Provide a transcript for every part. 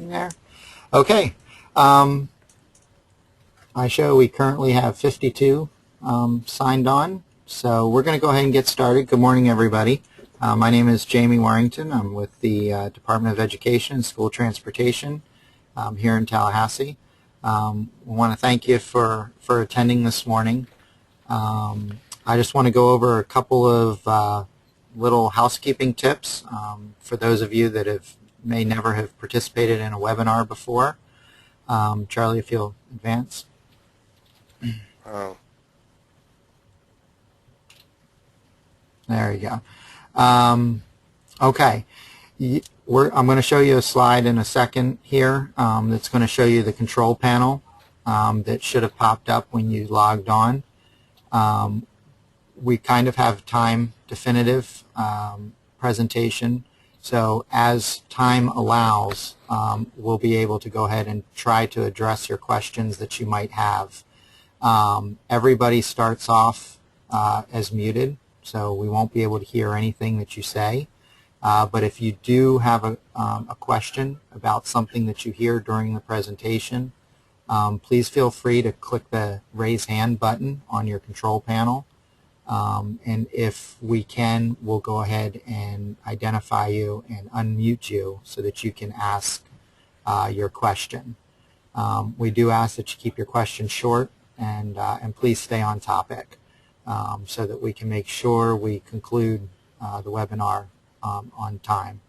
working there? Okay. I show we currently have 52 signed on. So we're going to go ahead and get started. Good morning, everybody. My name is Jamie Warrington. I'm with the Department of Education and School Transportation here in Tallahassee. We want to thank you for attending this morning. I just want to go over a couple of little housekeeping tips for those of you that may never have participated in a webinar before. Charlie, if you'll advance. There you go. Okay. I'm going to show you a slide in a second here that's going to show you the control panel that should have popped up when you logged on. We kind of have time definitive presentation, so as time allows, we'll be able to go ahead and try to address your questions that you might have. Everybody starts off as muted, so we won't be able to hear anything that you say. But if you do have a question about something that you hear during the presentation, please feel free to click the raise hand button on your control panel. And if we can, we'll go ahead and identify you and unmute you so that you can ask your question. We do ask that you keep your question short and please stay on topic so that we can make sure we conclude the webinar on time.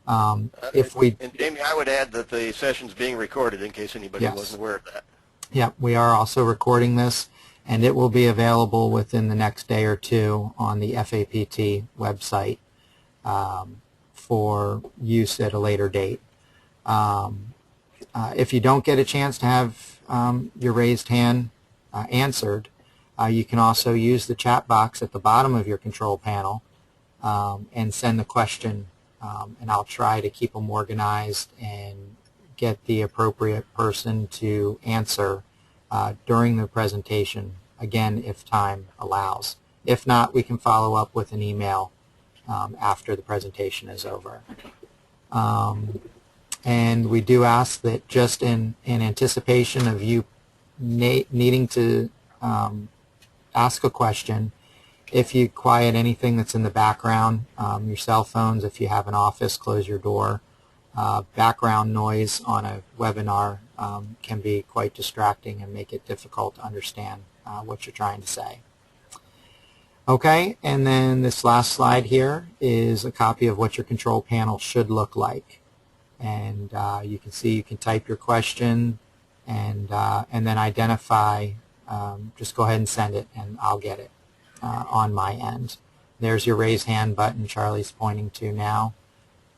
And Jamie, I would add that the session's being recorded in case anybody wasn't aware of that. Yeah, we are also recording this, and it will be available within the next day or two on the FAPT website for use at a later date. If you don't get a chance to have your raised hand answered, you can also use the chat box at the bottom of your control panel and send the question, and I'll try to keep them organized and get the appropriate person to answer during the presentation, again, if time allows. If not, we can follow up with an email after the presentation is over. And we do ask that just in anticipation of you needing to ask a question, if you quiet anything that's in the background, your cell phones, if you have an office, close your door. Background noise on a webinar can be quite distracting and make it difficult to understand what you're trying to say. Okay, and then this last slide here is a copy of what your control panel should look like. And you can see you can type your question and then identify, just go ahead and send it and I'll get it on my end. There's your raise hand button Charlie's pointing to now.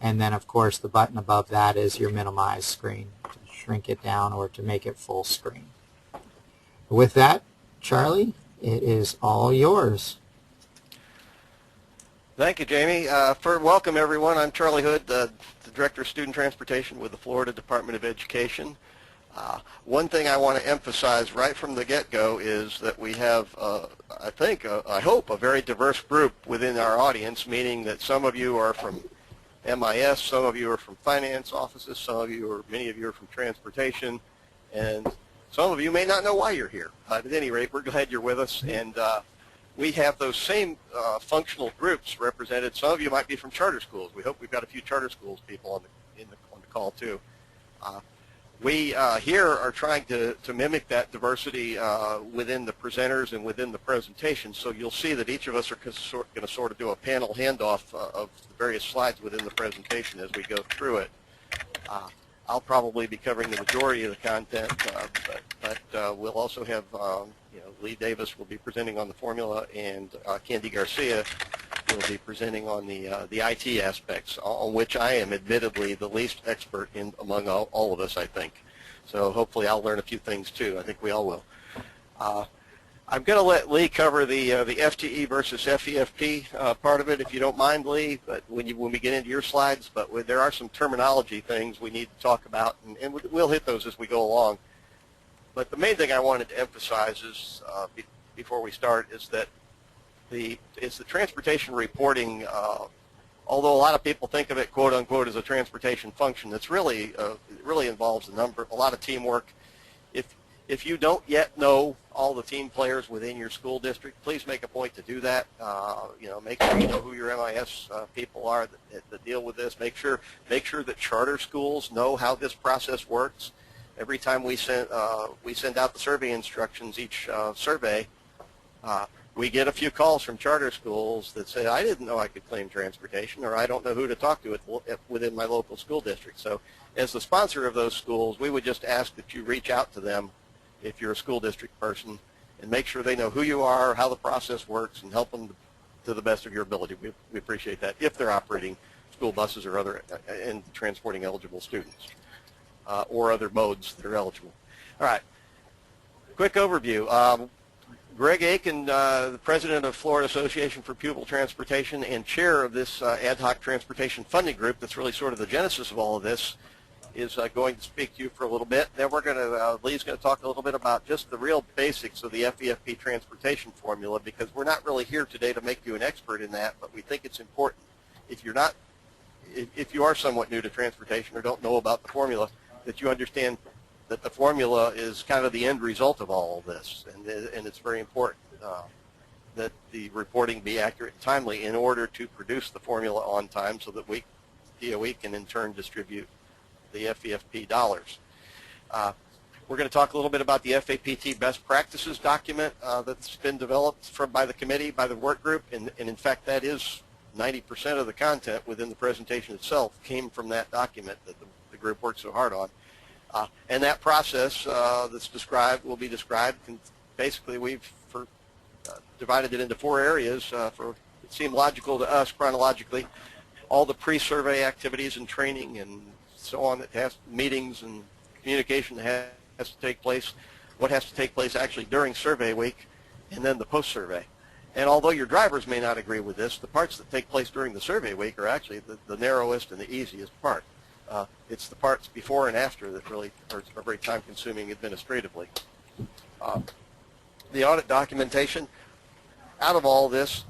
And then, of course, the button above that is your minimize screen to shrink it down or to make it full screen. With that, Charlie, it is all yours. Thank you, Jamie. Welcome, everyone. I'm Charlie Hood, the Director of Student Transportation with the Florida Department of Education. One thing I want to emphasize right from the get-go is that we have, I hope, a very diverse group within our audience, meaning that some of you are from MIS, some of you are from finance offices, many of you are from transportation, and some of you may not know why you're here. But at any rate, we're glad you're with us, and we have those same functional groups represented. Some of you might be from charter schools. We hope we've got a few charter schools people on the call too. We here are trying to mimic that diversity within the presenters and within the presentation, so you'll see that each of us are going to sort of do a panel handoff of the various slides within the presentation as we go through it. I'll probably be covering the majority of the content, but we'll also have Lee Davis will be presenting on the formula, and Candy Garcia will be presenting on the IT aspects, on which I am admittedly the least expert in among all of us, I think. So hopefully I'll learn a few things too. I think we all will. I'm going to let Lee cover the FTE versus FEFP part of it, if you don't mind, Lee. But when we get into your slides, but there are some terminology things we need to talk about, and we'll hit those as we go along. But the main thing I wanted to emphasize is before we start is that it's the transportation reporting. Although a lot of people think of it, quote unquote, as a transportation function, it's really really involves a lot of teamwork. If you don't yet know all the team players within your school district, please make a point to do that. Make sure you know who your MIS people are that deal with this. Make sure that charter schools know how this process works. Every time we send out the survey instructions, each survey, we get a few calls from charter schools that say, I didn't know I could claim transportation, or I don't know who to talk to within my local school district. So as the sponsor of those schools, we would just ask that you reach out to them if you're a school district person and make sure they know who you are, how the process works, and help them to the best of your ability. We appreciate that if they're operating school buses or other and transporting eligible students or other modes that are eligible. All right, quick overview. Greg Aiken, the president of Florida Association for Pupil Transportation and chair of this ad hoc transportation funding group that's really sort of the genesis of all of this, is going to speak to you for a little bit. Then we're going to, Lee's going to talk a little bit about just the real basics of the FEFP transportation formula, because we're not really here today to make you an expert in that, but we think it's important. If you are somewhat new to transportation or don't know about the formula, that you understand that the formula is kind of the end result of all of this, and it's very important that the reporting be accurate and timely in order to produce the formula on time so that DOE can in turn distribute the FEFP dollars. We're going to talk a little bit about the FAPT best practices document that's been developed by the committee, by the work group, and in fact that is 90% of the content within the presentation itself came from that document that the group worked so hard on. And that process that's described will be described. Basically, we've divided it into 4 areas. It seemed logical to us chronologically. All the pre-survey activities and training and so on that has meetings and communication that has to take place, what has to take place actually during survey week, and then the post-survey. And although your drivers may not agree with this, the parts that take place during the survey week are actually the narrowest and the easiest part. It's the parts before and after that really are very time-consuming administratively. The audit documentation, out of all this,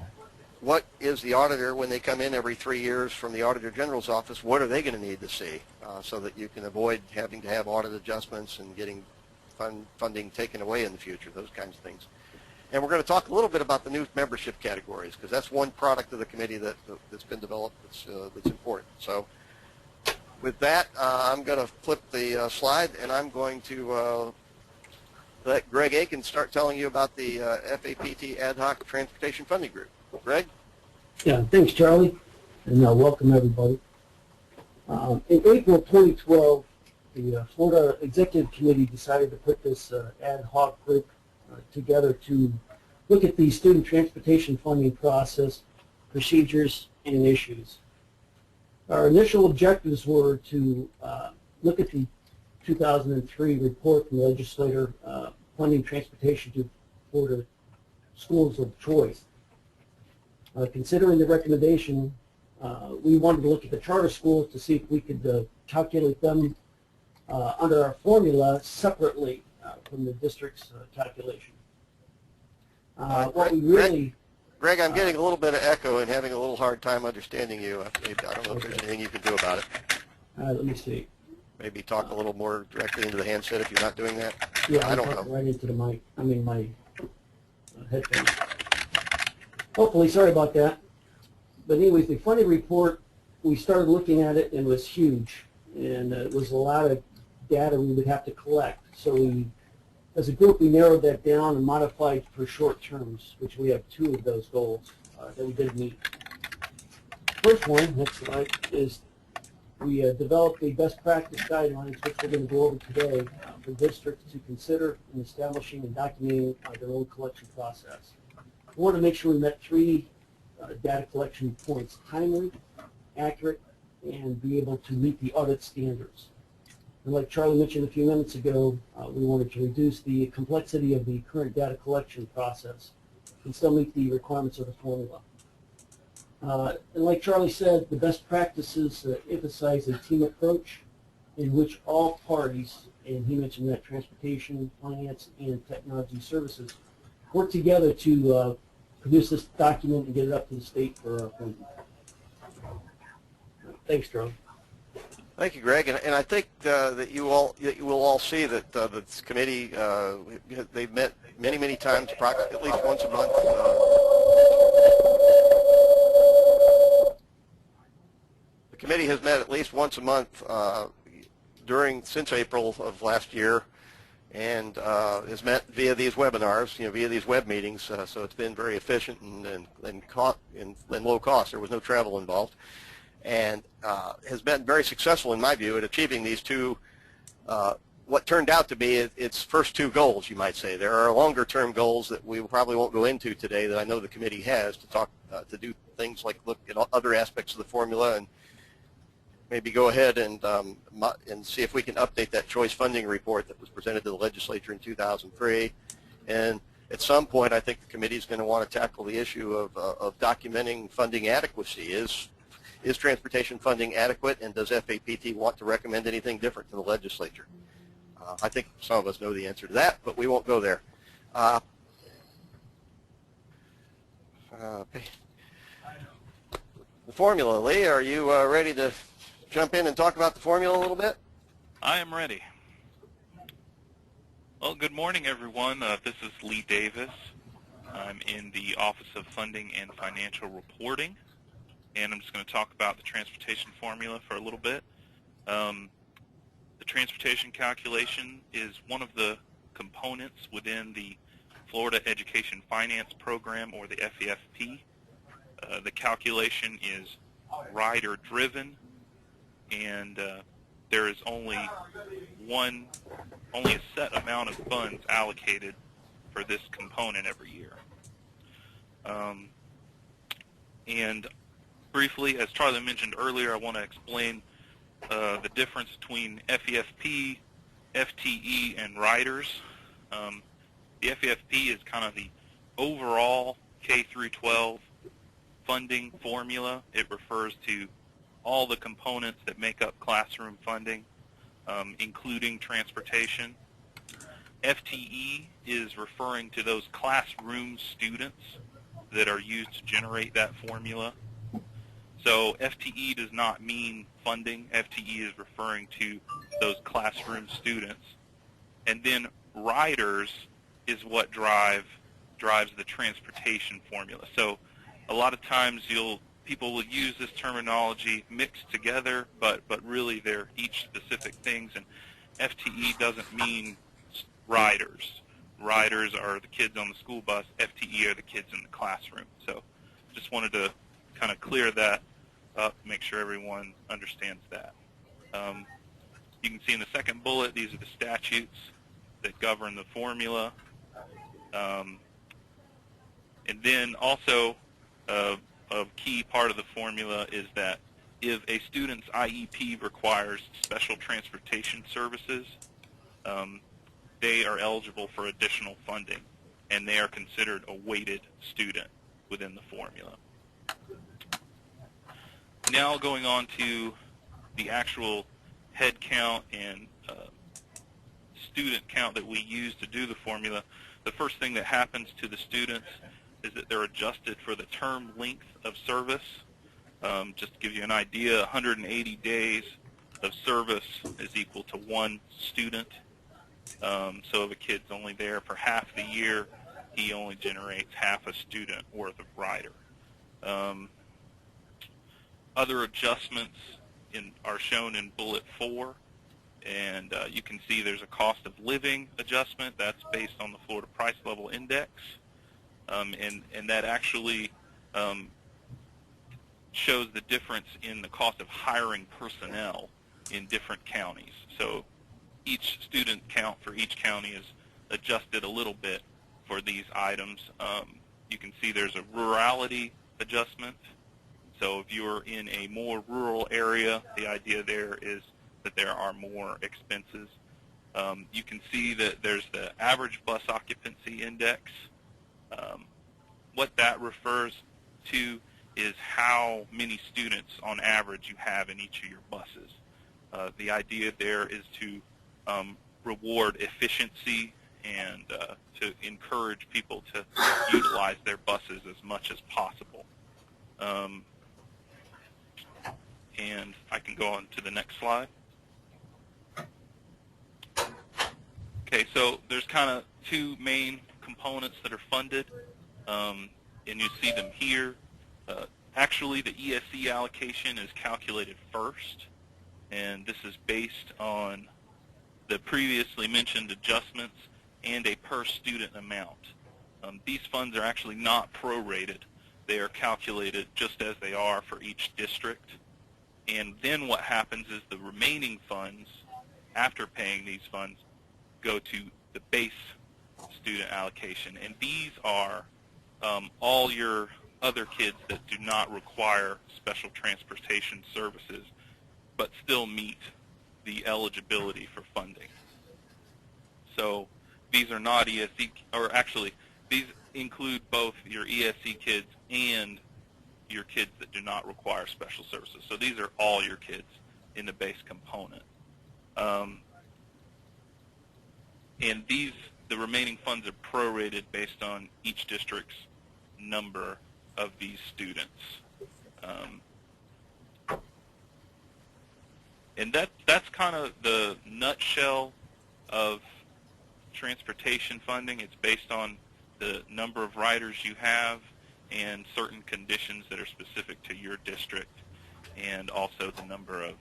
what is the auditor, when they come in every 3 years from the Auditor General's office, what are they going to need to see so that you can avoid having to have audit adjustments and getting funding taken away in the future, those kinds of things. And we're going to talk a little bit about the new membership categories, because that's one product of the committee that's been developed that's important. So with that, I'm going to flip the slide, and I'm going to let Greg Aiken start telling you about the FAPT Ad Hoc Transportation Funding Group. Greg? Yeah, thanks, Charlie, and welcome everybody. In April 2012, the Florida Executive Committee decided to put this ad hoc group together to look at the student transportation funding process, procedures, and issues. Our initial objectives were to look at the 2003 report from the legislator funding transportation to Florida schools of choice. Considering the recommendation, we wanted to look at the charter schools to see if we could calculate them under our formula separately from the district's calculation. What we really... Greg, I'm getting a little bit of echo and having a little hard time understanding you. I don't know if there's anything you can do about it. Let me see. Maybe talk a little more directly into the handset if you're not doing that. Yeah, I don't know. Right into the mic. I mean my headphones. Hopefully, sorry about that. But anyways, the funding report, we started looking at it and it was huge. And it was a lot of data we would have to collect. So we, as a group, we narrowed that down and modified for short terms, which we have 2 of those goals that we did meet. First one, next slide, is we developed a best practice guidelines, which we're going to go over today, for districts to consider in establishing and documenting their own collection process. We want to make sure we met 3 data collection points: timely, accurate, and be able to meet the audit standards. And like Charlie mentioned a few minutes ago, we wanted to reduce the complexity of the current data collection process and still meet the requirements of the formula. And like Charlie said, the best practices emphasize a team approach in which all parties, and he mentioned that transportation, finance, and technology services, work together to produce this document and get it up to the state for our approval. Thanks, Charlie. Thank you, Greg. And I think that you will all see that this committee they've met many times, at least once a month. The committee has met at least once a month since April of last year, and has met via these webinars, via these web meetings. So it's been very efficient and low cost. There was no travel involved, and has been very successful, in my view, at achieving these two, what turned out to be its first two goals, you might say. There are longer-term goals that we probably won't go into today that I know the committee has to do things like look at other aspects of the formula and maybe go ahead and see if we can update that choice funding report that was presented to the legislature in 2003. And at some point, I think the committee is going to want to tackle the issue of documenting funding adequacy. Is transportation funding adequate, and does FAPT want to recommend anything different to the legislature? I think some of us know the answer to that, but we won't go there. The formula, Lee, are you ready to jump in and talk about the formula a little bit? I am ready. Well, good morning, everyone. This is Lee Davis. I'm in the Office of Funding and Financial Reporting, and I'm just going to talk about the transportation formula for a little bit. The transportation calculation is one of the components within the Florida Education Finance Program, or the FEFP. The calculation is rider-driven, and there is only a set amount of funds allocated for this component every year. And briefly, as Charlie mentioned earlier, I want to explain the difference between FEFP, FTE, and riders. The FEFP is kind of the overall K through 12 funding formula. It refers to all the components that make up classroom funding, including transportation. FTE is referring to those classroom students that are used to generate that formula. So FTE does not mean funding. FTE is referring to those classroom students. And then riders is what drives the transportation formula. So a lot of times people will use this terminology mixed together, but really they're each specific things, and FTE doesn't mean riders. Riders are the kids on the school bus. FTE are the kids in the classroom. So just wanted to kind of clear that up, make sure everyone understands that. You can see in the second bullet, these are the statutes that govern the formula. And then also a key part of the formula is that if a student's IEP requires special transportation services, they are eligible for additional funding, and they are considered a weighted student within the formula. Now going on to the actual head count and student count that we use to do the formula, the first thing that happens to the students is that they're adjusted for the term length of service. Just to give you an idea, 180 days of service is equal to one student. So if a kid's only there for half the year, he only generates half a student worth of rider. Other adjustments are shown in bullet 4, and you can see there's a cost of living adjustment. That's based on the Florida Price Level Index, and that actually shows the difference in the cost of hiring personnel in different counties. So each student count for each county is adjusted a little bit for these items. You can see there's a rurality adjustment. So if you're in a more rural area, the idea there is that there are more expenses. You can see that there's the average bus occupancy index. What that refers to is how many students on average you have in each of your buses. The idea there is to reward efficiency and to encourage people to utilize their buses as much as possible. And I can go on to the next slide. Okay, so there's kind of two main components that are funded, and you see them here. Actually, the ESE allocation is calculated first, and this is based on the previously mentioned adjustments and a per student amount. These funds are actually not prorated. They are calculated just as they are for each district. And then what happens is the remaining funds, after paying these funds, go to the base student allocation. And these are all your other kids that do not require special transportation services but still meet the eligibility for funding. So these are not ESE, or actually these include both your ESE kids and your kids that do not require special services. So these are all your kids in the base component. And the remaining funds are prorated based on each district's number of these students. And that's kind of the nutshell of transportation funding. It's based on the number of riders you have and certain conditions that are specific to your district, and also the number of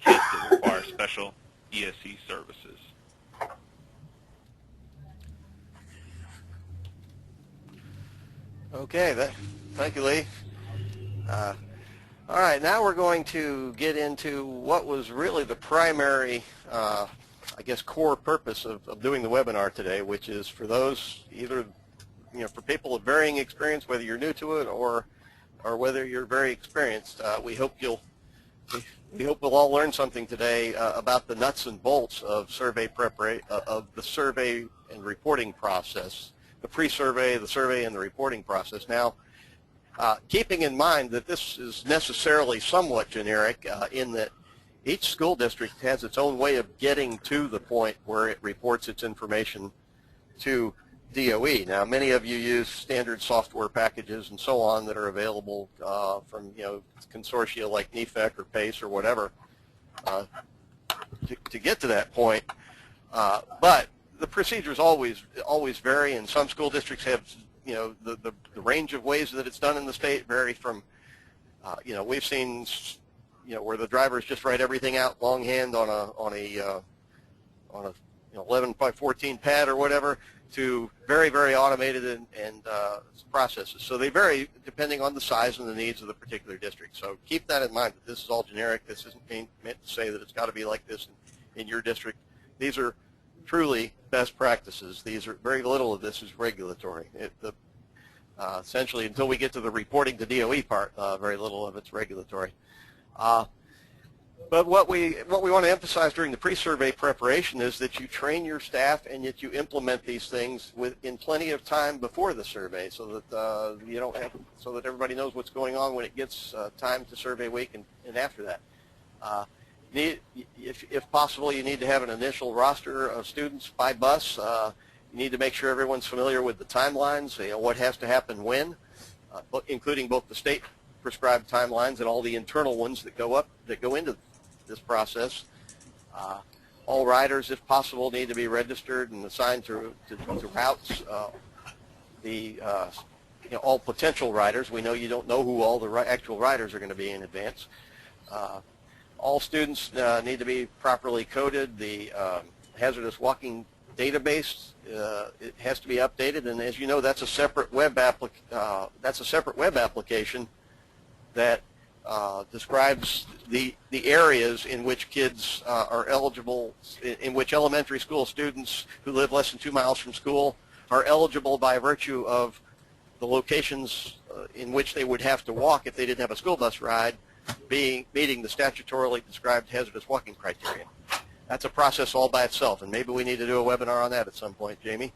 kids that require special ESE services. Okay, thank you, Lee. All right, now we're going to get into what was really the primary, I guess, core purpose of doing the webinar today, which is for those either, for people of varying experience, whether you're new to it or whether you're very experienced. We hope we'll all learn something today about the nuts and bolts of survey preparation, of the survey and reporting process, the pre-survey, the survey, and the reporting process. Now, keeping in mind that this is necessarily somewhat generic in that each school district has its own way of getting to the point where it reports its information to DOE. Now, many of you use standard software packages and so on that are available from consortia like NEFEC or PACE or whatever to get to that point. But the procedures always vary, and some school districts have the range of ways that it's done in the state vary from we've seen where the drivers just write everything out longhand on a 11 by 14 pad or whatever, to very, very automated and processes. So they vary depending on the size and the needs of the particular district. So keep that in mind, that this is all generic. This isn't meant to say that it's got to be like this in your district. These are truly best practices. These are, very little of this is regulatory. Essentially, until we get to the reporting to DOE part, very little of it's regulatory. But what we want to emphasize during the pre-survey preparation is that you train your staff and that you implement these things in plenty of time before the survey, so that so that everybody knows what's going on when it gets time to survey week and after that. If possible, you need to have an initial roster of students by bus. You need to make sure everyone's familiar with the timelines, what has to happen when, including both the state prescribed timelines and all the internal ones that go into this process. All riders, if possible, need to be registered and assigned to routes. All potential riders, we know you don't know who all the actual riders are going to be in advance. All students need to be properly coded. The hazardous walking database, it has to be updated, and as you know, that's a separate web application that describes the areas in which kids are eligible, in which elementary school students who live less than 2 miles from school are eligible by virtue of the locations in which they would have to walk if they didn't have a school bus ride, meeting the statutorily described hazardous walking criteria. That's a process all by itself, and maybe we need to do a webinar on that at some point, Jamie.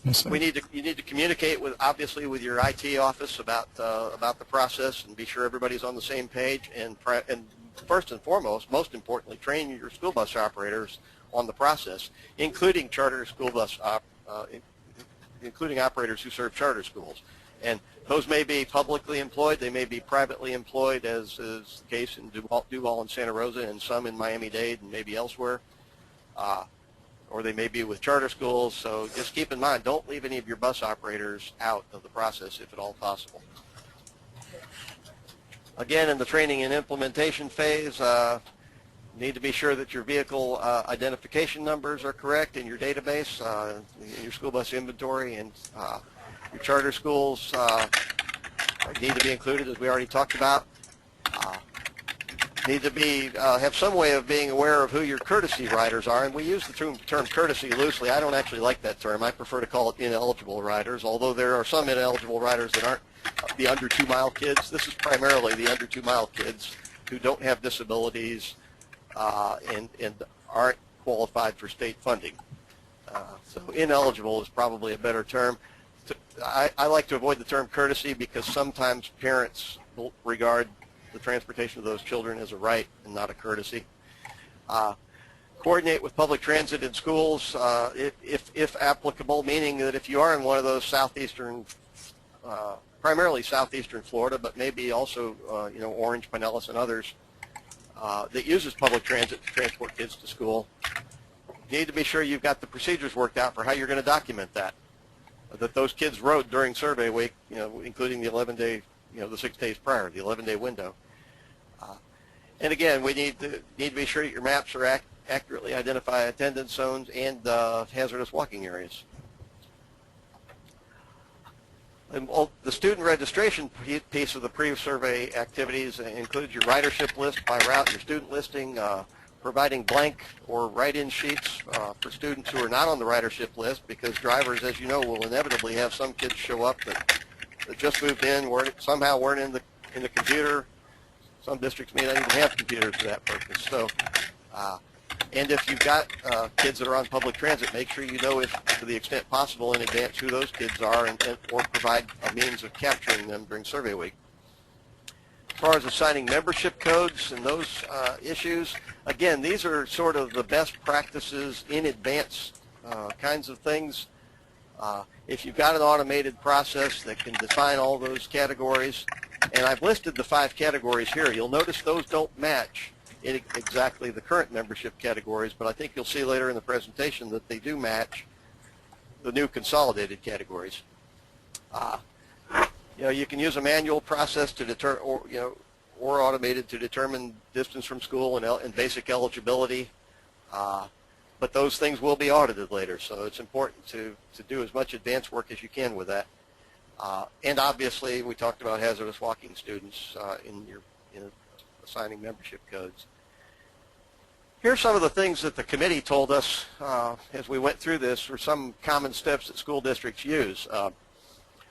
Yes, you need to communicate obviously with your IT office about the process and be sure everybody's on the same page. And first and foremost, most importantly, train your school bus operators on the process, including charter school bus including operators who serve charter schools. And those may be publicly employed, they may be privately employed, as is the case in Duval and Santa Rosa, and some in Miami-Dade and maybe elsewhere. Or they may be with charter schools. So just keep in mind, don't leave any of your bus operators out of the process if at all possible. Again, in the training and implementation phase, you need to be sure that your vehicle identification numbers are correct in your database, in your school bus inventory, and your charter schools need to be included, as we already talked about. Need to be have some way of being aware of who your courtesy riders are, and we use the term courtesy loosely. I don't actually like that term. I prefer to call it ineligible riders, although there are some ineligible riders that aren't the under 2 mile kids. This is primarily the under 2 mile kids who don't have disabilities and aren't qualified for state funding. So ineligible is probably a better term. I like to avoid the term courtesy because sometimes parents regard the transportation of those children as a right and not a courtesy. Coordinate with public transit in schools if applicable, meaning that if you are in one of those southeastern, primarily southeastern Florida, but maybe also Orange, Pinellas, and others that uses public transit to transport kids to school, you need to be sure you've got the procedures worked out for how you're going to document that those kids rode during survey week, including the 11-day, the 6 days prior, the 11-day window. And again, we need to be sure that your maps are accurately identify attendance zones and hazardous walking areas. And the student registration piece of the pre-survey activities includes your ridership list by route, your student listing, providing blank or write-in sheets for students who are not on the ridership list, because drivers, as you know, will inevitably have some kids show up that just moved in, somehow weren't in the computer. Some districts may not even have computers for that purpose. So, and if you've got kids that are on public transit, make sure you know, to the extent possible in advance, who those kids are, or provide a means of capturing them during survey week. As far as assigning membership codes and those issues, again, these are sort of the best practices in advance kinds of things. If you've got an automated process that can define all those categories, and I've listed the 5 categories here, you'll notice those don't match exactly the current membership categories, but I think you'll see later in the presentation that they do match the new consolidated categories. You can use a manual process to deter, or automated to determine distance from school and basic eligibility. But those things will be audited later, so it's important to do as much advanced work as you can with that. And obviously, we talked about hazardous walking students in assigning membership codes. Here's some of the things that the committee told us as we went through this were some common steps that school districts use.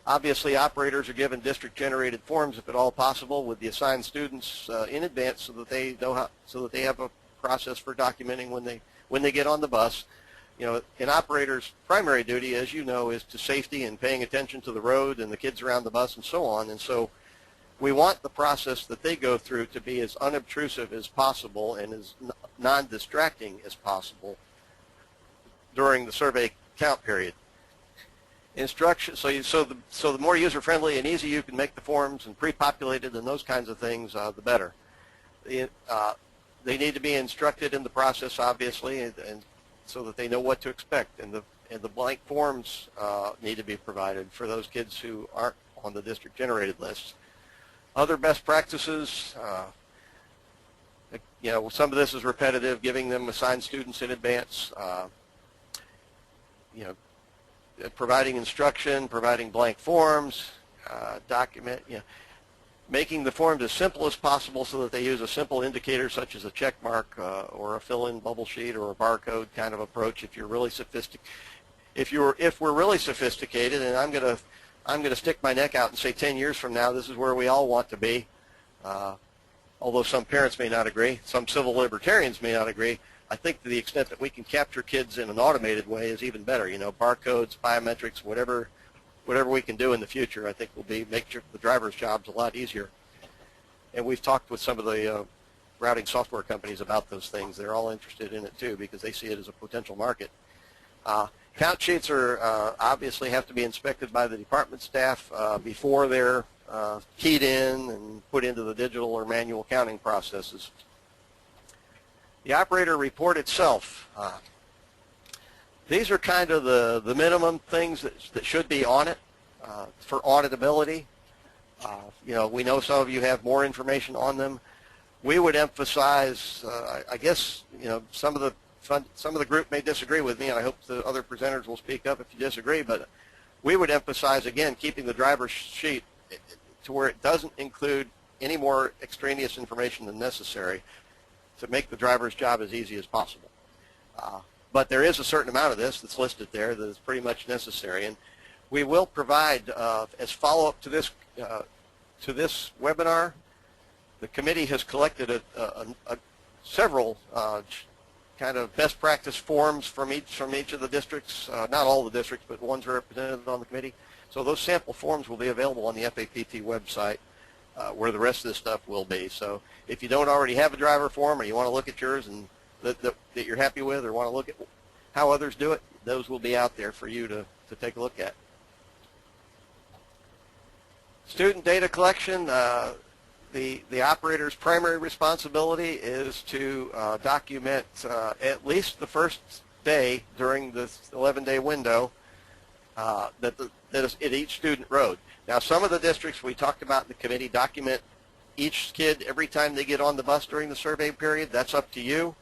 Obviously, operators are given district-generated forms, if at all possible, with the assigned students in advance, so that they know so that they have a process for documenting when they get on the bus. An operator's primary duty, as you know, is to safety and paying attention to the road and the kids around the bus and so on. And so we want the process that they go through to be as unobtrusive as possible and as non-distracting as possible during the survey count period. Instruction, so the more user-friendly and easy you can make the forms and pre-populated and those kinds of things, the better. They need to be instructed in the process, obviously, and so that they know what to expect. And the blank forms need to be provided for those kids who aren't on the district-generated lists. Other best practices, some of this is repetitive, giving them assigned students in advance, providing instruction, providing blank forms, making the forms as simple as possible so that they use a simple indicator such as a check mark or a fill-in bubble sheet or a barcode kind of approach. If you're really if we're really sophisticated, and I'm going to stick my neck out and say 10 years from now this is where we all want to be, although some parents may not agree, some civil libertarians may not agree. I think to the extent that we can capture kids in an automated way is even better. Barcodes, biometrics, whatever we can do in the future, I think will make the driver's jobs a lot easier. And we've talked with some of the routing software companies about those things. They're all interested in it too because they see it as a potential market. Count sheets are obviously have to be inspected by the department staff before they're keyed in and put into the digital or manual counting processes. The operator report itself. These are kind of the minimum things that should be on it for auditability. You know, we know some of you have more information on them. We would emphasize, I guess, you know, some of the group may disagree with me, and I hope the other presenters will speak up if you disagree, but we would emphasize, again, keeping the driver's sheet to where it doesn't include any more extraneous information than necessary to make the driver's job as easy as possible. But there is a certain amount of this that's listed there that is pretty much necessary, and we will provide, as follow-up to this webinar, the committee has collected several kind of best practice forms from each of the districts, not all the districts, but ones represented on the committee. So those sample forms will be available on the FAPT website, where the rest of this stuff will be. So if you don't already have a driver form, or you want to look at yours and that you're happy with, or want to look at how others do it, those will be out there for you to take a look at. Student data collection. The operator's primary responsibility is to document at least the first day during this 11-day window that is at each student rode. Now, some of the districts we talked about in the committee document each kid every time they get on the bus during the survey period. That's up to you.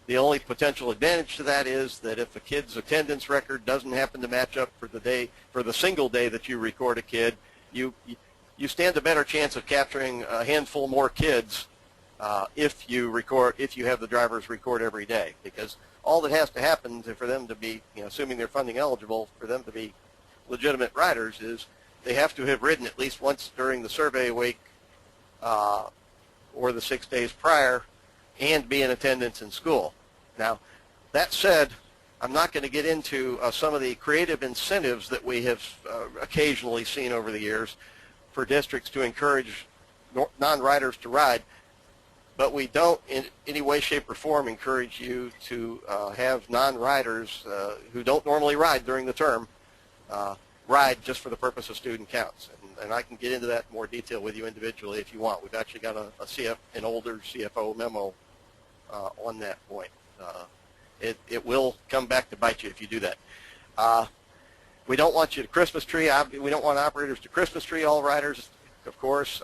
The only potential advantage to that is that if a kid's attendance record doesn't happen to match up for the single day that you record a kid, you stand a better chance of capturing a handful more kids if you have the drivers record every day, because all that has to happen for them to be, you know, assuming they're funding eligible, for them to be legitimate riders, is they have to have ridden at least once during the survey week or the 6 days prior, and be in attendance in school. Now, that said, I'm not going to get into some of the creative incentives that we have occasionally seen over the years for districts to encourage non-riders to ride, but we don't in any way, shape, or form encourage you to have non-riders who don't normally ride during the term ride just for the purpose of student counts. And I can get into that in more detail with you individually if you want. We've actually got an older CFO memo on that point. It will come back to bite you if you do that. We don't want you to Christmas tree. We don't want operators to Christmas tree all riders, of course.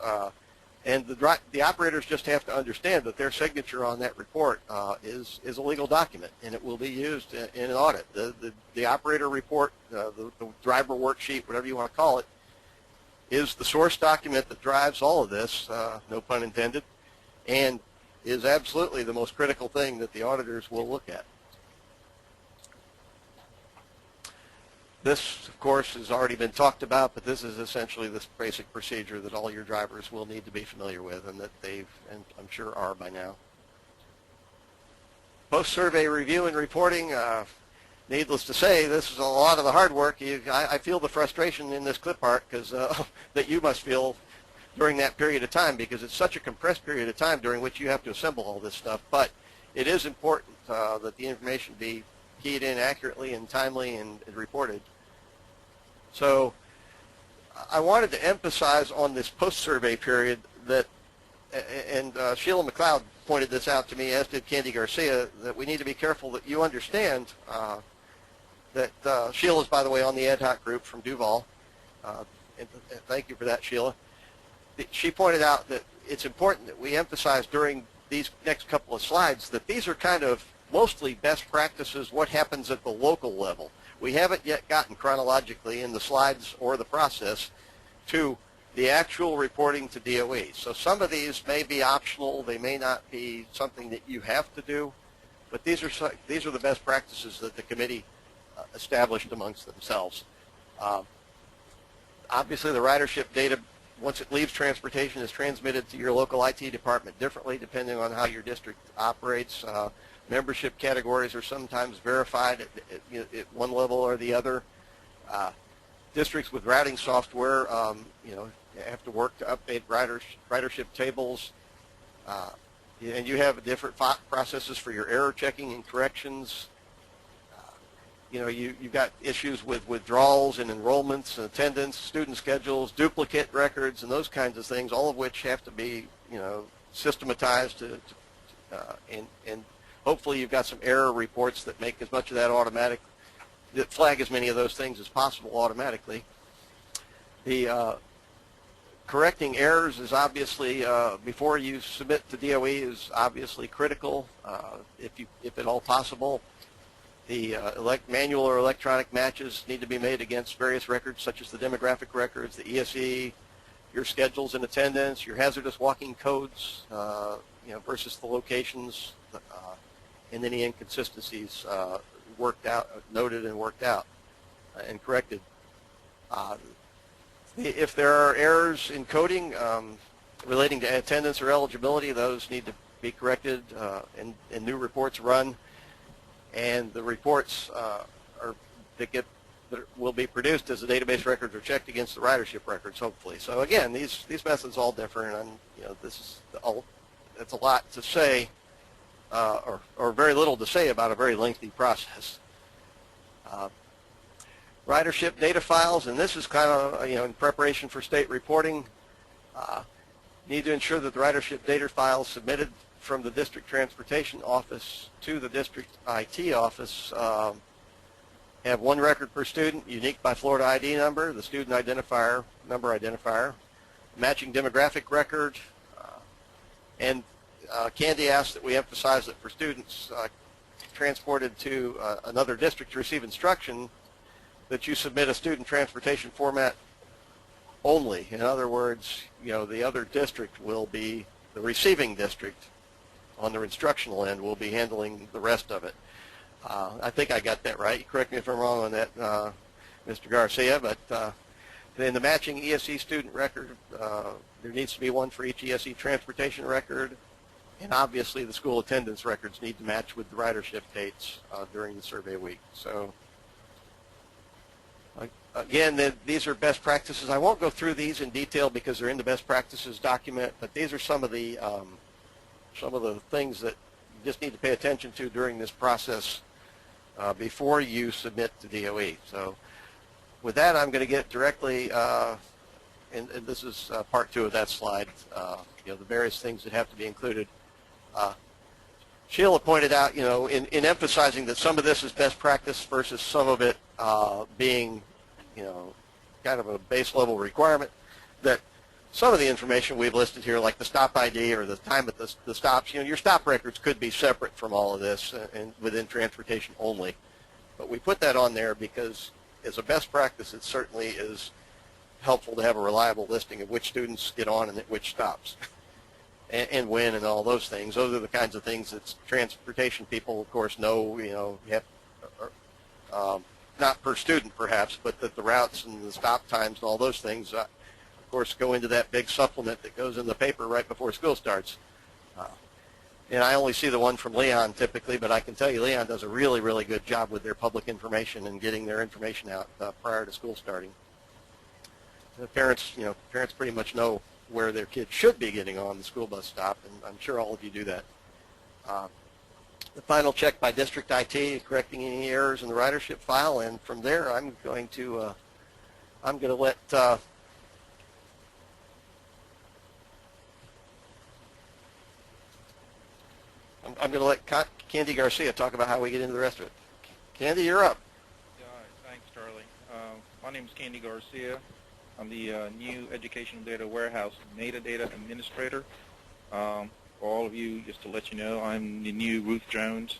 And the operators just have to understand that their signature on that report is a legal document, and it will be used in an audit. The operator report, the driver worksheet, whatever you want to call it, is the source document that drives all of this, no pun intended, and is absolutely the most critical thing that the auditors will look at. This, of course, has already been talked about, but this is essentially this basic procedure that all your drivers will need to be familiar with, and that they've, and I'm sure are by now. Post-survey review and reporting. Needless to say, this is a lot of the hard work. I feel the frustration in this clip art because that you must feel during that period of time, because it's such a compressed period of time during which you have to assemble all this stuff. But it is important that the information be keyed in accurately and timely and reported. So I wanted to emphasize on this post-survey period that, and Sheila McLeod pointed this out to me, as did Candy Garcia, that we need to be careful that you understand that Sheila's, by the way, on the ad hoc group from Duval, and thank you for that, Sheila. She pointed out that it's important that we emphasize during these next couple of slides that these are kind of mostly best practices, what happens at the local level. We haven't yet gotten chronologically in the slides or the process to the actual reporting to DOE. So some of these may be optional, they may not be something that you have to do, but these are the best practices that the committee established amongst themselves. Obviously, the ridership data, once it leaves transportation, is transmitted to your local IT department differently depending on how your district operates. Membership categories are sometimes verified at one level or the other. Districts with routing software, have to work to update ridership tables. And you have different processes for your error checking and corrections. you've got issues with withdrawals and enrollments and attendance, student schedules, duplicate records, and those kinds of things, all of which have to be, systematized and hopefully you've got some error reports that make as much of that automatic, that flag as many of those things as possible automatically. The correcting errors is obviously, before you submit to DOE, is obviously critical, if at all possible. The manual or electronic matches need to be made against various records, such as the demographic records, the ESE, your schedules and attendance, your hazardous walking codes, versus the locations, and any inconsistencies noted and worked out and corrected. If there are errors in coding relating to attendance or eligibility, those need to be corrected and new reports run. And the reports that will be produced as the database records are checked against the ridership records, hopefully. So again, these methods all differ, and it's a lot to say, or very little to say about a very lengthy process. Ridership data files, and this is kind of in preparation for state reporting. Need to ensure that the ridership data files submitted from the district transportation office to the district IT office have one record per student, unique by Florida ID number, the student number identifier, matching demographic record, and Candy asked that we emphasize that for students transported to another district to receive instruction, that you submit a student transportation format only. In other words, the other district will be, the receiving district on their instructional end will be handling the rest of it. I think I got that right. Correct me if I'm wrong on that, Mr. Garcia, but in the matching ESE student record, there needs to be one for each ESE transportation record, and obviously the school attendance records need to match with the ridership dates during the survey week. So again, these are best practices. I won't go through these in detail because they're in the best practices document, but these are some of the things that you just need to pay attention to during this process before you submit to DOE. So with that, I'm going to get directly, and this is part 2 of that slide, the various things that have to be included. Sheila pointed out, in emphasizing that some of this is best practice versus some of it being, kind of a base level requirement, that some of the information we've listed here, like the stop ID or the time at the stops, your stop records could be separate from all of this and within transportation only. But we put that on there because as a best practice, it certainly is helpful to have a reliable listing of which students get on and at which stops and when and all those things. Those are the kinds of things that transportation people, of course, know, you have, not per student perhaps, but that the routes and the stop times and all those things, of course, go into that big supplement that goes in the paper right before school starts. And I only see the one from Leon typically, but I can tell you Leon does a really, really good job with their public information and getting their information out prior to school starting. The parents pretty much know where their kids should be getting on the school bus stop, and I'm sure all of you do that. The final check by district IT, correcting any errors in the ridership file, and from there I'm going to let I'm going to let Candy Garcia talk about how we get into the rest of it. Candy, you're up. Yeah, thanks, Charlie. My name is Candy Garcia. I'm the new Educational Data Warehouse Metadata Administrator. For all of you, just to let you know, I'm the new Ruth Jones.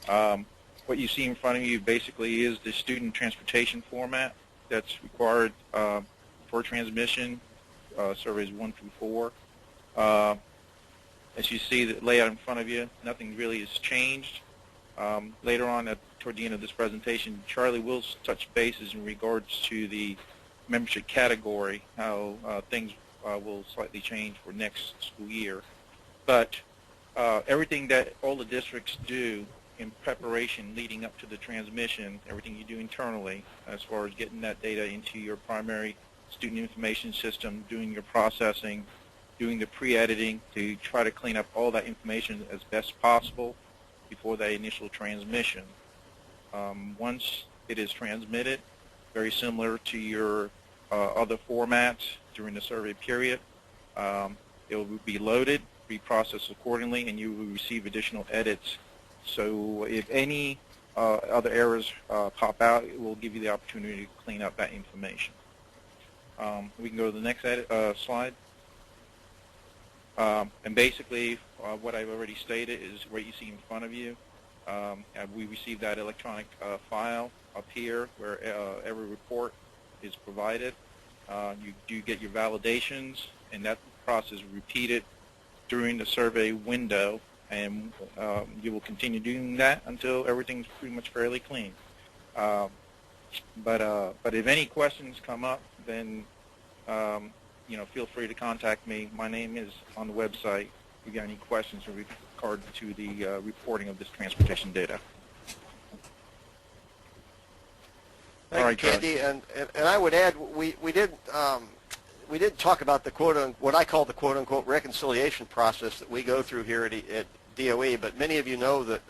What you see in front of you basically is the student transportation format that's required for transmission, surveys 1 through 4. As you see the layout in front of you, nothing really has changed. Later on, toward the end of this presentation, Charlie will touch bases in regards to the membership category, how things will slightly change for next school year. But everything that all the districts do in preparation leading up to the transmission, everything you do internally as far as getting that data into your primary student information system, doing your processing, doing the pre-editing to try to clean up all that information as best possible before that initial transmission. Once it is transmitted, very similar to your other formats during the survey period, it will be loaded, be processed accordingly, and you will receive additional edits. So if any other errors pop out, it will give you the opportunity to clean up that information. We can go to the next slide. And basically, what I've already stated is what you see in front of you. We received that electronic file up here where every report is provided. You do get your validations, and that process is repeated during the survey window, and you will continue doing that until everything's pretty much fairly clean. But if any questions come up, then feel free to contact me. My name is on the website. If you got any questions with regard to the reporting of this transportation data. Thank you, Candy. And I would add, we did talk about the what I call the quote unquote reconciliation process that we go through here at DOE. But many of you know that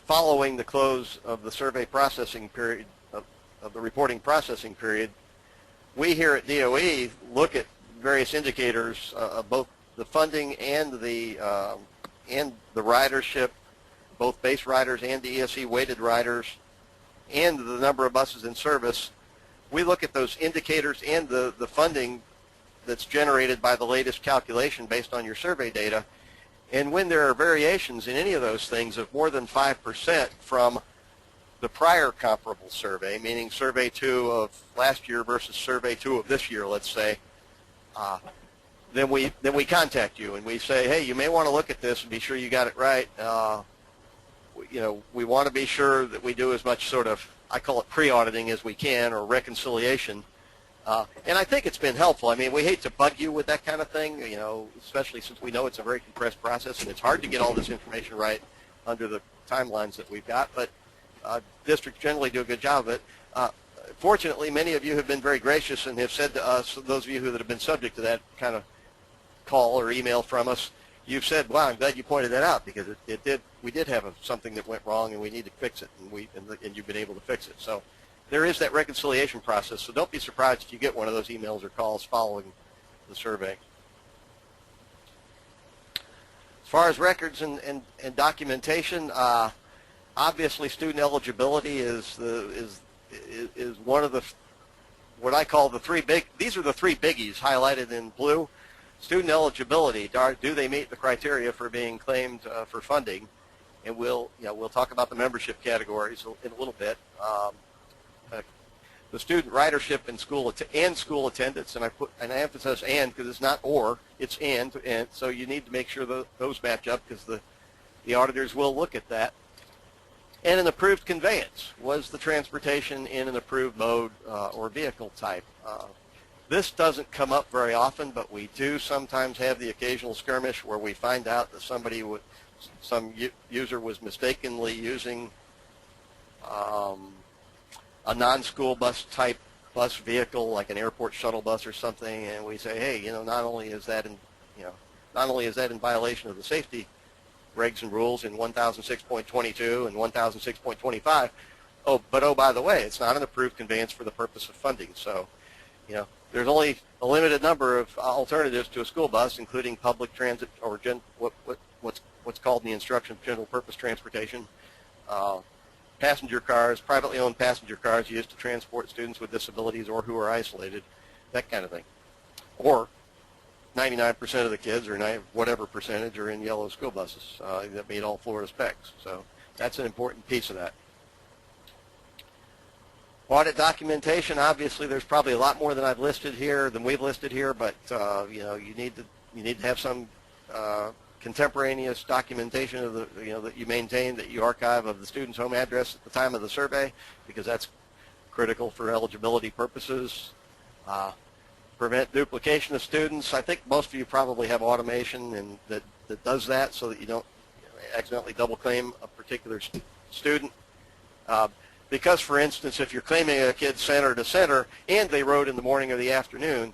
following the close of the survey processing period of the reporting processing period, we here at DOE look at various indicators of both the funding and the ridership, both base riders and the ESE weighted riders, and the number of buses in service. We look at those indicators and the funding that's generated by the latest calculation based on your survey data. And when there are variations in any of those things of more than 5% from the prior comparable survey, meaning survey 2 of last year versus survey 2 of this year, let's say, then we contact you and we say, hey, you may want to look at this and be sure you got it right. We want to be sure that we do as much sort of, I call it pre-auditing as we can, or reconciliation. And I think it's been helpful. I mean, we hate to bug you with that kind of thing, especially since we know it's a very compressed process and it's hard to get all this information right under the timelines that we've got. But districts generally do a good job of it. Fortunately, many of you have been very gracious and have said to us, those of you that have been subject to that kind of call or email from us, you've said, wow, I'm glad you pointed that out, because we did have something that went wrong and we need to fix it, and you've been able to fix it. So there is that reconciliation process, so don't be surprised if you get one of those emails or calls following the survey. As far as records and documentation, obviously student eligibility is one of the, what I call the three big, these are the three biggies highlighted in blue. Student eligibility, do they meet the criteria for being claimed for funding? And we'll talk about the membership categories in a little bit. The student ridership and school attendance, and I emphasize and because it's not or, it's and so you need to make sure those match up, because the auditors will look at that. And an approved conveyance, was the transportation in an approved mode or vehicle type. This doesn't come up very often, but we do sometimes have the occasional skirmish where we find out that some user was mistakenly using a non-school bus type bus vehicle, like an airport shuttle bus or something, and we say, hey, not only is that in violation of the safety regs and rules in 1006.22 and 1006.25, but by the way, it's not an approved conveyance for the purpose of funding. So, there's only a limited number of alternatives to a school bus, including public transit or what's called in the instruction general purpose transportation, passenger cars, privately owned passenger cars used to transport students with disabilities or who are isolated, that kind of thing. Or 99% of the kids, or whatever percentage, are in yellow school buses that meet all Florida specs. So that's an important piece of that. Audit documentation, obviously there's probably a lot more than we've listed here, but you need to have some contemporaneous documentation of that you maintain, that you archive, of the student's home address at the time of the survey, because that's critical for eligibility purposes. Prevent duplication of students. I think most of you probably have automation that does that, so that you don't accidentally double claim a particular student. Because, for instance, if you're claiming a kid center to center and they rode in the morning or the afternoon,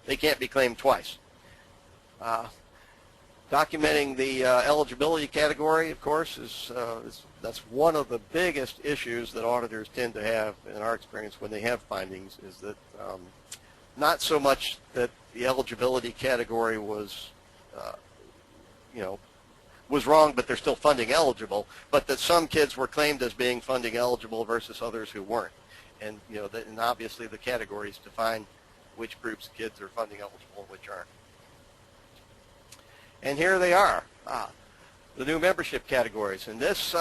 they can't be claimed twice. Documenting the eligibility category, of course, that's one of the biggest issues that auditors tend to have in our experience when they have findings, is that not so much that the eligibility category was, was wrong, but they're still funding eligible, but that some kids were claimed as being funding eligible versus others who weren't. And, and obviously the categories define which groups of kids are funding eligible and which aren't. And here they are, the new membership categories. And this,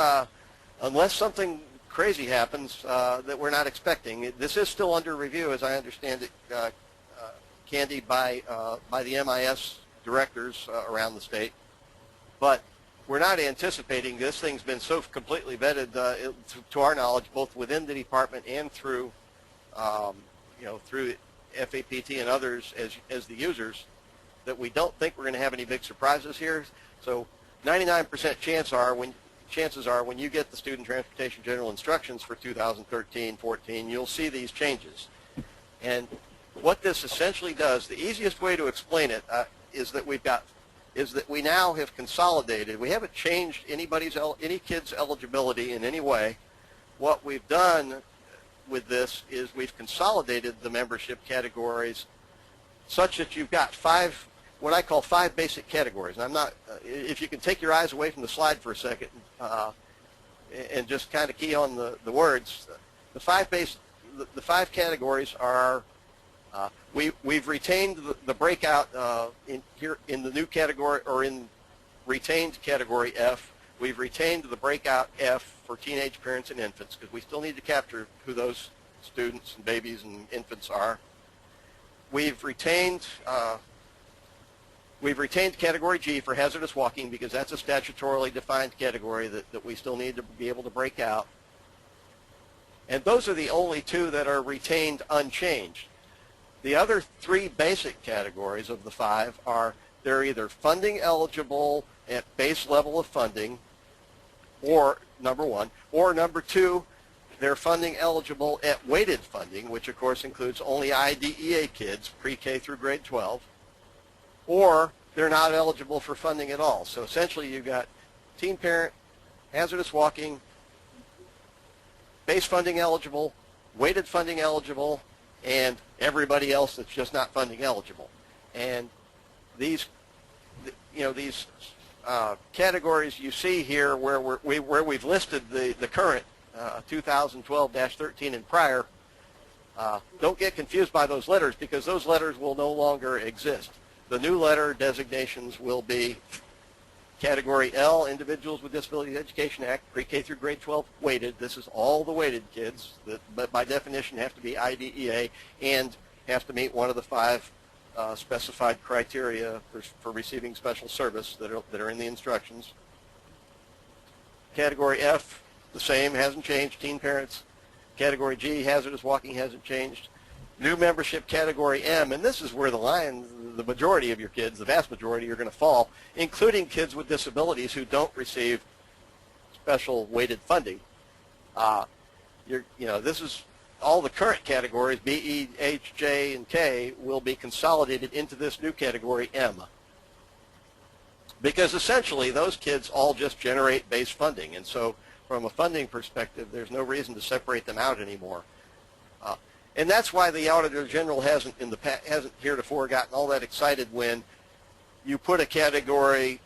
unless something crazy happens that we're not expecting, this is still under review, as I understand it, Candy, by the MIS directors around the state. But we're not anticipating, this thing's been so completely vetted, to our knowledge, both within the department and through, through FAPT and others as the users, that we don't think we're going to have any big surprises here. So 99% chances are when you get the Student Transportation General Instructions for 2013-14, you'll see these changes. And what this essentially does, the easiest way to explain it is that we now have consolidated. We haven't changed any kid's eligibility in any way. What we've done with this is we've consolidated the membership categories such that you've got what I call five basic categories. And I'm not, if you can take your eyes away from the slide for a second and just kind of key on the words, the five categories are, we've retained the breakout in the new category, or in retained category F. We've retained the breakout F for teenage parents and infants, because we still need to capture who those students and babies and infants are. We've retained category G for hazardous walking, because that's a statutorily defined category that we still need to be able to break out. And those are the only two that are retained unchanged. The other three basic categories of the five are, they're either funding eligible at base level of funding, or number one, or number two, they're funding eligible at weighted funding, which of course includes only IDEA kids, pre-K through grade 12, or they're not eligible for funding at all. So essentially you've got teen parent, hazardous walking, base funding eligible, weighted funding eligible, and everybody else that's just not funding eligible. And these, categories you see here where we've listed the current 2012-13 and prior, don't get confused by those letters, because those letters will no longer exist. The new letter designations will be Category L, Individuals with Disabilities Education Act, pre-K through grade 12, weighted. This is all the weighted kids that by definition have to be IDEA and have to meet one of the five specified criteria for receiving special service that are in the instructions. Category F, the same, hasn't changed, teen parents. Category G, hazardous walking, hasn't changed. New membership category M, and this is where the majority of your kids, the vast majority, are going to fall, including kids with disabilities who don't receive special weighted funding. This is all the current categories, B, E, H, J, and K, will be consolidated into this new category M, because essentially those kids all just generate base funding, and so from a funding perspective, there's no reason to separate them out anymore. And that's why the Auditor General hasn't heretofore gotten all that excited when you put a category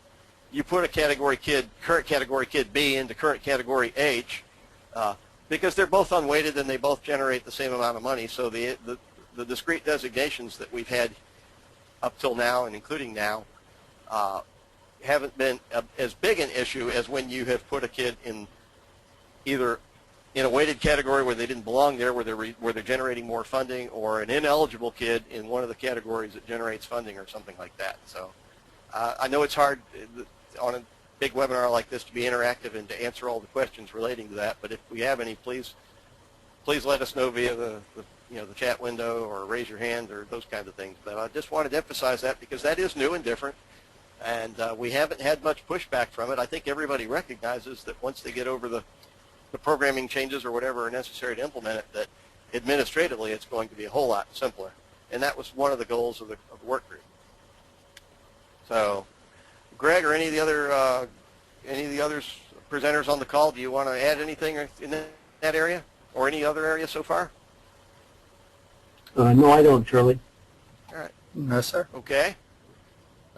kid, current category kid B, into current category H, because they're both unweighted and they both generate the same amount of money. So the discrete designations that we've had up till now and including now haven't been as big an issue as when you have put a kid in either in a weighted category where they didn't belong there, where they're generating more funding, or an ineligible kid in one of the categories that generates funding or something like that. So I know it's hard on a big webinar like this to be interactive and to answer all the questions relating to that, but if we have any, please let us know via the chat window, or raise your hand, or those kinds of things. But I just wanted to emphasize that, because that is new and different, and we haven't had much pushback from it. I think everybody recognizes that once they get over the programming changes or whatever are necessary to implement it, that administratively it's going to be a whole lot simpler. And that was one of the goals of the work group. So Greg or any of the other presenters on the call, do you want to add anything in that area or any other area so far? No, I don't, Charlie. All right. No, sir. Okay.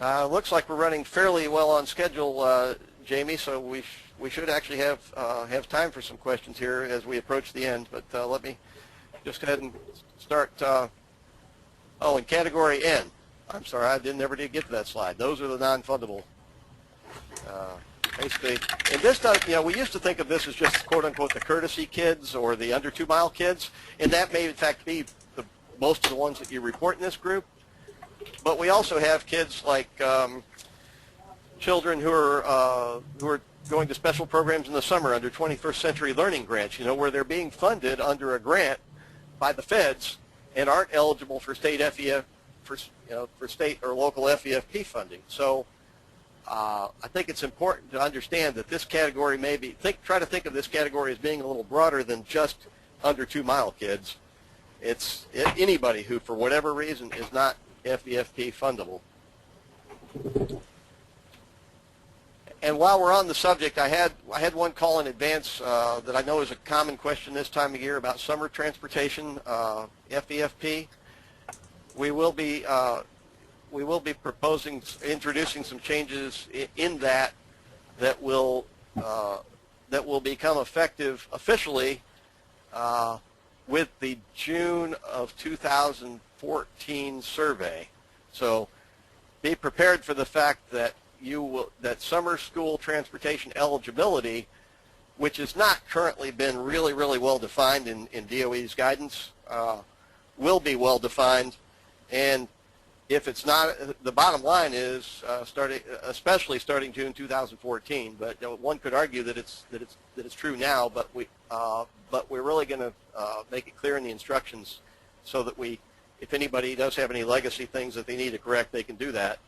Looks like we're running fairly well on schedule, Jamie. So we should actually have time for some questions here as we approach the end. But let me just go ahead and start. In Category N. I'm sorry, I never did get to that slide. Those are the non-fundable. Basically, and this does, we used to think of this as just quote-unquote the courtesy kids or the under 2 mile kids, and that may in fact be most of the ones that you report in this group. But we also have kids like children who are going to special programs in the summer under 21st Century Learning grants, where they're being funded under a grant by the feds and aren't eligible for state for state or local FEFP funding. So I think it's important to understand that this category try to think of this category as being a little broader than just under 2 mile kids. It's anybody who, for whatever reason, is not FEFP fundable. And while we're on the subject, I had one call in advance that I know is a common question this time of year about summer transportation, FEFP. We will be introducing some changes in that will become effective officially with the June of 2014 survey. So be prepared for the fact that that summer school transportation eligibility, which has not currently been really well defined in DOE's guidance, will be well defined. And if it's not, the bottom line is especially starting June 2014. But one could argue that it's true now. But we're really going to make it clear in the instructions so that if anybody does have any legacy things that they need to correct, they can do that.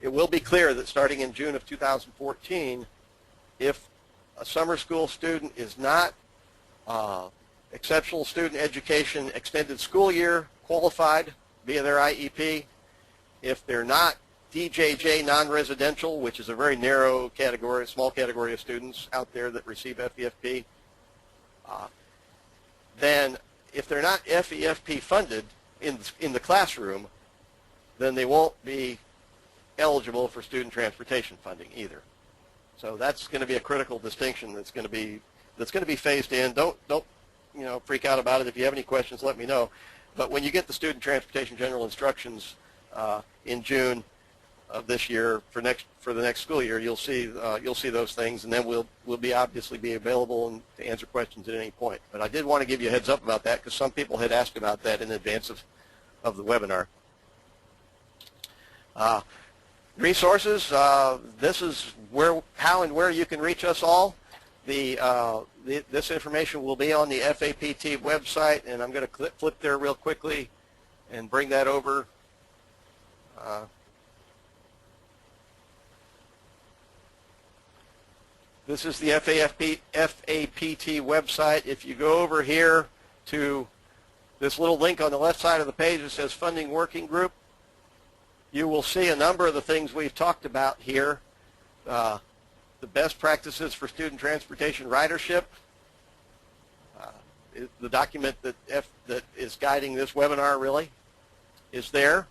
It will be clear that starting in June of 2014, if a summer school student is not exceptional student education extended school year qualified via their IEP, if they're not DJJ non-residential, which is a very narrow category, small category of students out there that receive FEFP, then if they're not FEFP funded in the classroom, then they won't be eligible for student transportation funding either. So that's going to be a critical distinction that's going to be phased in. Don't freak out about it. If you have any questions, let me know. But when you get the student transportation general instructions in June of this year for the next school year, you'll see those things, and then we'll obviously be available to answer questions at any point. But I did want to give you a heads up about that because some people had asked about that in advance of the webinar. Resources. This is how and where you can reach us all. This information will be on the FAPT website, and I'm going to flip there real quickly and bring that over. This is the FAPT website. If you go over here to this little link on the left side of the page that says Funding Working Group, you will see a number of the things we've talked about here. The best practices for student transportation ridership, the document that is guiding this webinar really is there.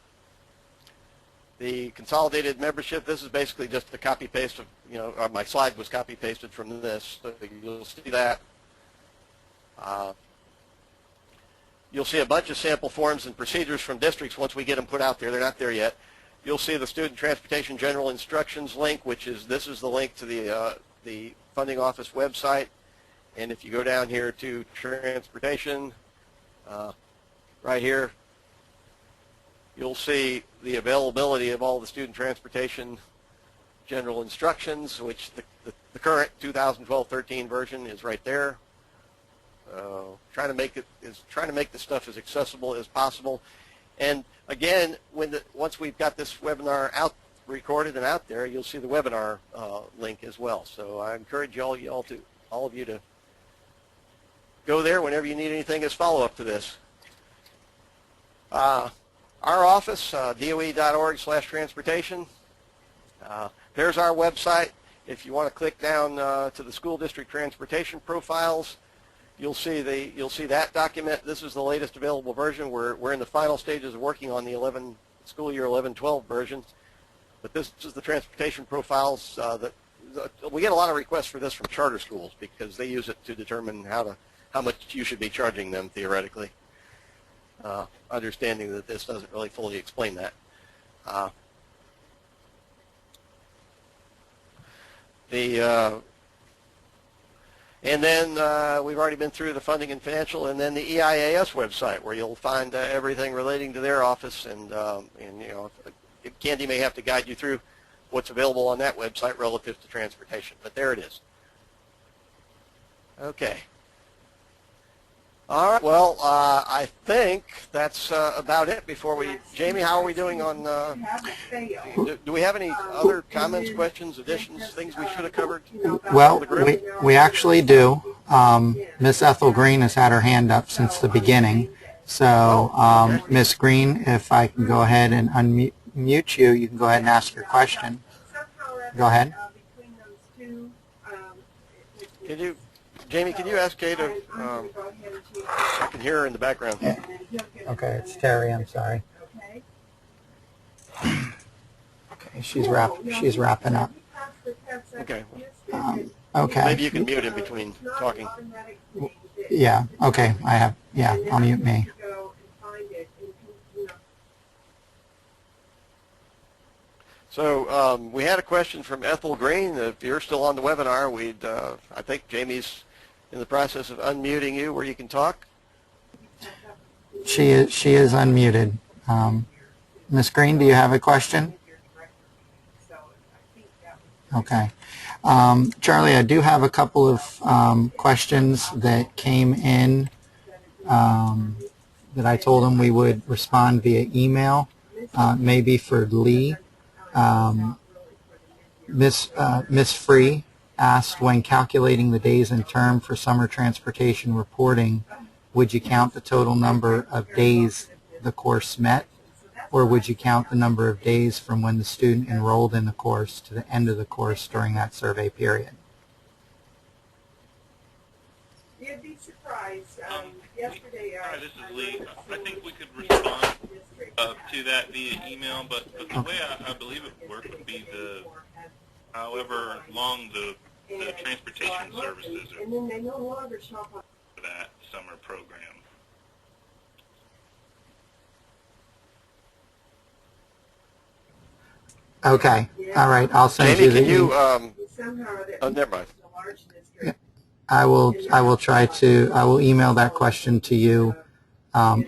The consolidated membership, this is basically just a copy paste of, my slide was copy pasted from this, so you'll see that. You'll see a bunch of sample forms and procedures from districts once we get them put out there. They're not there yet. You'll see the Student Transportation General Instructions link, this is the link to the funding office website. And if you go down here to transportation, right here, you'll see the availability of all the student transportation general instructions, which the current 2012-13 version is right there. Trying to make this stuff as accessible as possible. And again, once we've got this webinar recorded and out there, you'll see the webinar link as well. So I encourage all of you to go there whenever you need anything as follow-up to this. Our office, DOE.org/transportation. There's our website. If you want to click down to the school district transportation profiles, you'll see that document. This is the latest available version. We're in the final stages of working on the school year 11-12 version. But this is the transportation profiles we get a lot of requests for this from charter schools because they use it to determine how much you should be charging them theoretically. Understanding that this doesn't really fully explain that. And then we've already been through the funding and financial, and then the EIAS website where you'll find everything relating to their office, and you know, Candy may have to guide you through what's available on that website relative to transportation, but there it is. Okay. All right. Well, I think that's about it. Before we, Jamie, how are we doing on? Do we have any other comments, questions, additions, things we should have covered? Well, we actually do. Miss Ethel Green has had her hand up since the beginning. So, Miss Green, if I can go ahead and unmute you, you can go ahead and ask your question. Go ahead. Jamie, can you ask Kay to, I can hear her in the background. Yeah. Okay, it's Terry, I'm sorry. Okay, she's wrapping up. Okay. Okay. Maybe you can mute in between talking. Yeah, okay, I'll mute me. So we had a question from Ethel Green. If you're still on the webinar, I think Jamie's in the process of unmuting you where you can talk. She is unmuted. Ms. Green, do you have a question? Okay. Charlie, I do have a couple of questions that came in that I told him we would respond via email, maybe for Lee. Miss Free asked, when calculating the days in term for summer transportation reporting, would you count the total number of days the course met, or would you count the number of days from when the student enrolled in the course to the end of the course during that survey period? You'd be surprised. Yesterday, this is Lee. I think we could respond to that via email, but the way I believe it would work would be however long the transportation services are and then they no longer shop on for that summer program. Okay. All right. I'll send Jamie, you the can you? somehow Never mind. a large district. I will email that question to you,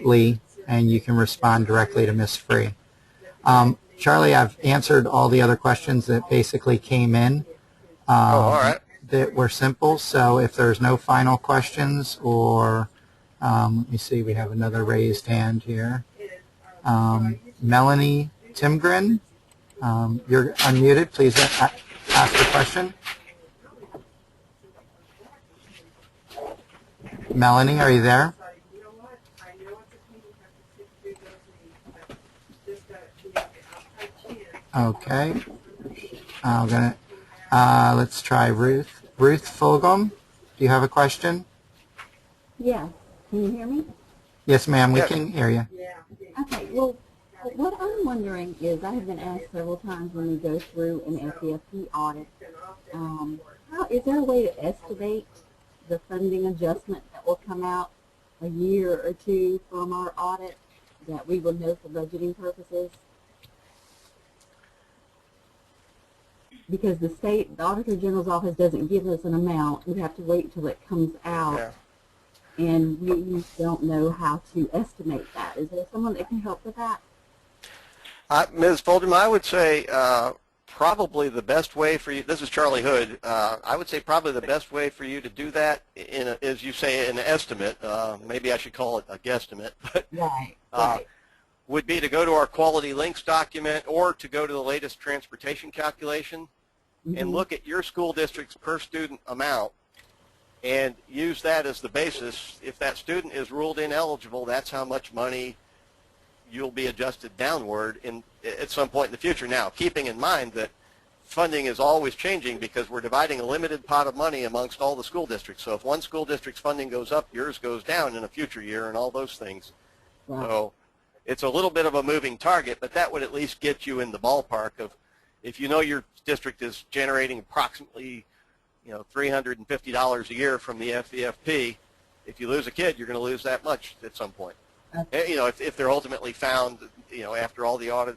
Lee, and you can respond directly to Ms. Free. Charlie, I've answered all the other questions that basically came in All right. that were simple. So if there's no final questions, or let me see, we have another raised hand here. Melanie Timgren, you're unmuted. Please ask the question. Melanie, are you there? Okay. I'm gonna. Let's try Ruth. Ruth Fulgham, do you have a question? Yeah. Can you hear me? Yes, ma'am. We Yeah. can hear you. Okay. Well, what I'm wondering is, I have been asked several times when we go through an FEFP audit, is there a way to estimate the funding adjustment that will come out a year or two from our audit that we will know for budgeting purposes? Because the Auditor General's office doesn't give us an amount. We have to wait until it comes out. Yeah. And we don't know how to estimate that. Is there someone that can help with that? Ms. Fulgham, I would say probably the best way for you, this is Charlie Hood, I would say probably the best way for you to do that is you say an estimate, maybe I should call it a guesstimate, but Right. would be to go to our quality links document or to go to the latest transportation calculation and look at your school district's per student amount and use that as the basis. If that student is ruled ineligible, that's how much money you'll be adjusted downward at some point in the future. Now, keeping in mind that funding is always changing because we're dividing a limited pot of money amongst all the school districts. So if one school district's funding goes up, yours goes down in a future year and all those things. Wow. So it's a little bit of a moving target, but that would at least get you in the ballpark of, if you know your district is generating approximately, $350 a year from the FEFP, if you lose a kid, you're going to lose that much at some point. Okay. If they're ultimately found, after all the audit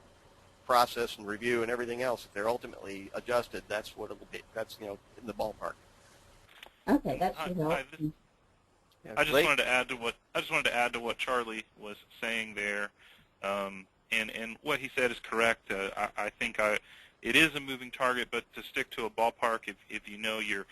process and review and everything else, if they're ultimately adjusted, that's what it'll be. That's, in the ballpark. Okay, that should help. I just wanted to add to what Charlie was saying there, and what he said is correct. I think it is a moving target, but to stick to a ballpark, if you know your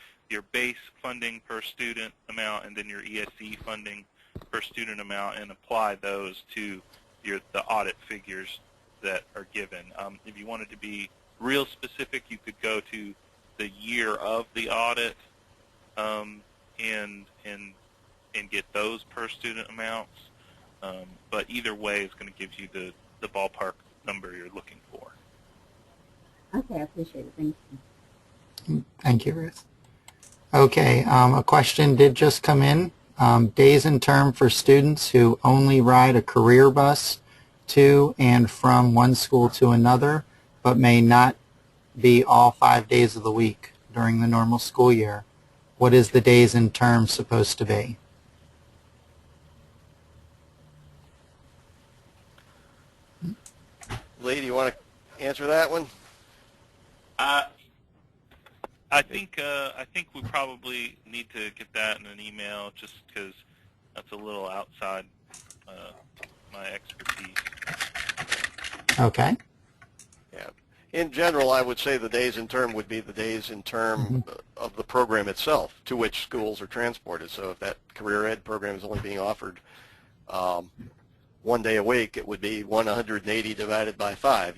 base funding per student amount and then your ESE funding per student amount, and apply those to the audit figures that are given. If you wanted to be real specific, you could go to the year of the audit and get those per student amounts. But either way is going to give you the ballpark number you're looking for. Okay, I appreciate it. Thank you. Thank you, Ruth. Okay, a question did just come in. Days in term for students who only ride a career bus to and from one school to another, but may not be all 5 days of the week during the normal school year. What is the days in term supposed to be? Lee, do you want to answer that one? I think we probably need to get that in an email, just because that's a little outside my expertise. Okay. Yeah. In general, I would say the days in term would be the days in term of the program itself to which schools are transported. So if that career ed program is only being offered 1 day a week, it would be 180 divided by 5,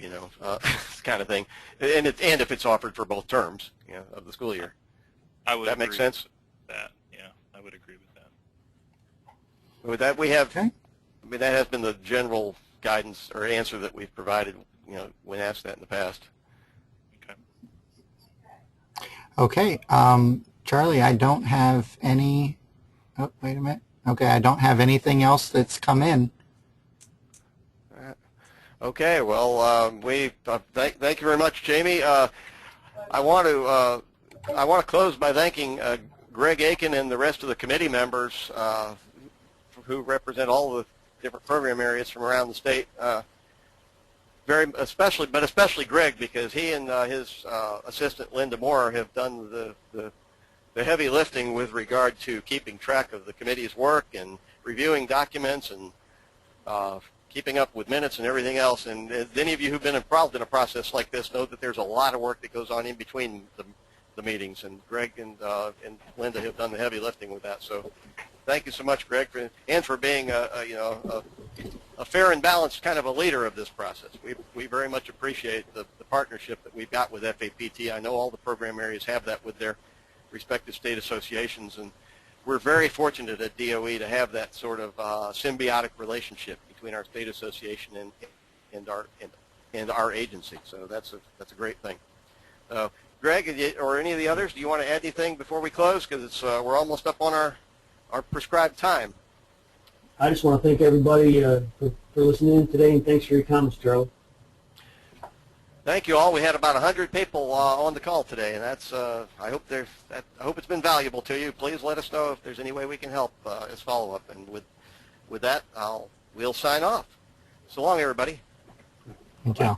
kind of thing. And if it's offered for both terms, of the school year. That make sense? With that, yeah, I would agree with that. With that, we have. Okay. I mean, that has been the general guidance or answer that we've provided, when asked that in the past. Okay. Okay. Charlie, I don't have any. Oh, wait a minute. Okay, I don't have anything else that's come in. Okay, well, thank you very much, Jamie. I want to close by thanking Greg Aiken and the rest of the committee members who represent all the different program areas from around the state. Especially Greg, because he and his assistant Linda Moore have done the heavy lifting with regard to keeping track of the committee's work and reviewing documents and keeping up with minutes and everything else. And any of you who've been involved in a process like this know that there's a lot of work that goes on in between the meetings, and Greg and Linda have done the heavy lifting with that. So thank you so much, Greg, for being a fair and balanced kind of a leader of this process. We very much appreciate the partnership that we've got with FAPT. I know all the program areas have that with their respective state associations, and we're very fortunate at DOE to have that sort of symbiotic relationship between our state association and our agency. So that's a great thing. Greg, or any of the others, do you want to add anything before we close? Because we're almost up on our prescribed time. I just want to thank everybody for listening in today, and thanks for your comments, Charlie. Thank you all. We had about 100 people on the call today, and that's. I hope it's been valuable to you. Please let us know if there's any way we can help as follow-up. And with that, we'll sign off. So long, everybody. Thank you.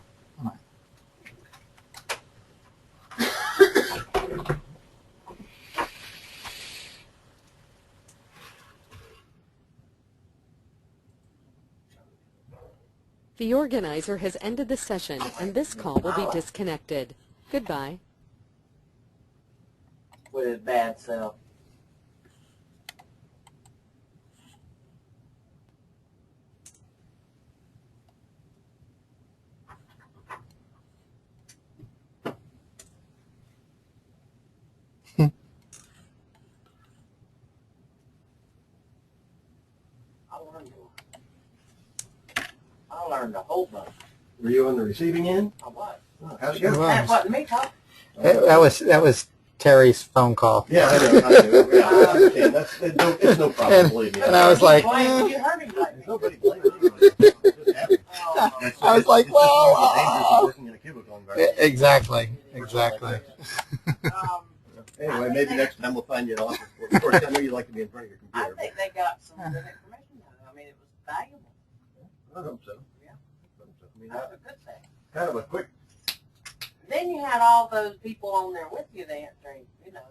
The organizer has ended the session, and this call will be disconnected. Goodbye. With his bad self. I learned a whole bunch. Were you on the receiving end? I was. How's it going? That's what me talk. That was Terry's phone call. Yeah, I know. Yeah, I understand. It's no problem, believe me. And I was like, You heard me right. There's nobody blaming anybody. It just happens. I was like, it's just one of the dangers of working in a cubicle environment. exactly. Anyway, maybe next time we'll find you an office. Of course, I know you like to be in front of your I computer. think they got some good information out of it. I mean, it was valuable. I hope so. Yeah. I mean, That's a good thing. kind of a quick. Then you had all those people on there with you that answering, you know,